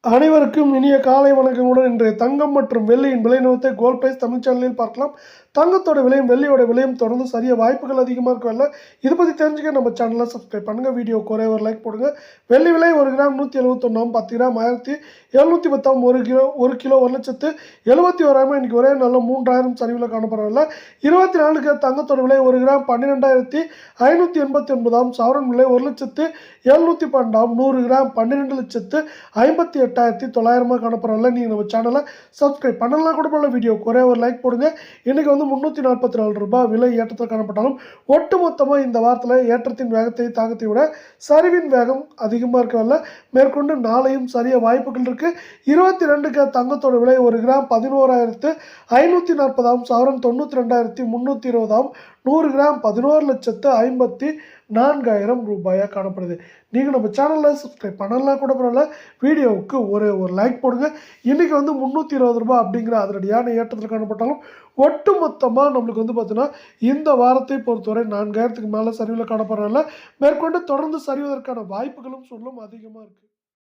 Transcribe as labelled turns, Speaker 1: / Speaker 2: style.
Speaker 1: அனைவருக்கும் இனிய காலை வணக்கமுடன் இன்றைய தங்கம் மற்றும் வெள்ளியின் விலை நிறுவனத்தை கோல்ட் பிரைஸ் தமிழ் சேனலில் பார்க்கலாம். தங்கத்தோட விலையும் வெள்ளியோட விலையும் தொடர்ந்து சரிய வாய்ப்புகள் அதிகமாக இருக்கல. இது பற்றி தெரிஞ்சுக்க நம்ம சேனலை சப்ஸ்கிரைப் பண்ணுங்கள். வீடியோ குறைய ஒரு லைக் போடுங்க. வெள்ளி விலை 1 கிராம் 171, 10 கிராம் 1710, 1 கிலோ 1,71,000 இன்னைக்கு ஒரே நாளில் 3000 சரிவில் காணப்படவில்லை. 24 தங்கத்தோட விலை 1 கிராம் 12,589, சவரன் விலை 1,712, 100 கிராம் 12,58,900 காணப்படவில்லை. நீங்கள் நம்ம சேனலை சப்ஸ்கிரைப் பண்ணலாம் கூட பண்ணல. வீடியோ குறைய ஒரு லைக் போடுங்க. இன்றைக்கி 344 ரூபாய் விலை ஏற்றத்தில் காணப்பட்டாலும் ஒட்டுமொத்தமாக இந்த வாரத்தில் ஏற்றத்தின் வேகத்தை தாக்கத்தை விட சரிவின் வேகம் அதிகமாக இருக்கவில்லை. மேற்கொண்டு நாளையும் சரிய வாய்ப்புகள் இருக்குது. 22 தங்கத்தோட விலை 1 கிராம் 11,540, சவரன் 92,320, 100 கிராம் 11,54,000 ரூபாயாக காணப்படுது. நீங்கள் நம்ம சேனலில் சப்ஸ்கிரைப் பண்ணலாம் கூட பரவாயில்ல. வீடியோவுக்கு ஒரு லைக் போடுங்க. இன்றைக்கி 320 ரூபாய் அப்படிங்கிற அதிரடியான ஏற்றத்தில் காணப்பட்டாலும் ஒட்டுமொத்தமாக நம்மளுக்கு பார்த்தீங்கன்னா இந்த வாரத்தை பொறுத்தவரை 4000க்கு மேலே சரிவில் காணப்படுறதில்ல. மேற்கொண்டு தொடர்ந்து சரிவதற்கான வாய்ப்புகளும் சொல்லும் அதிகமாக இருக்குது.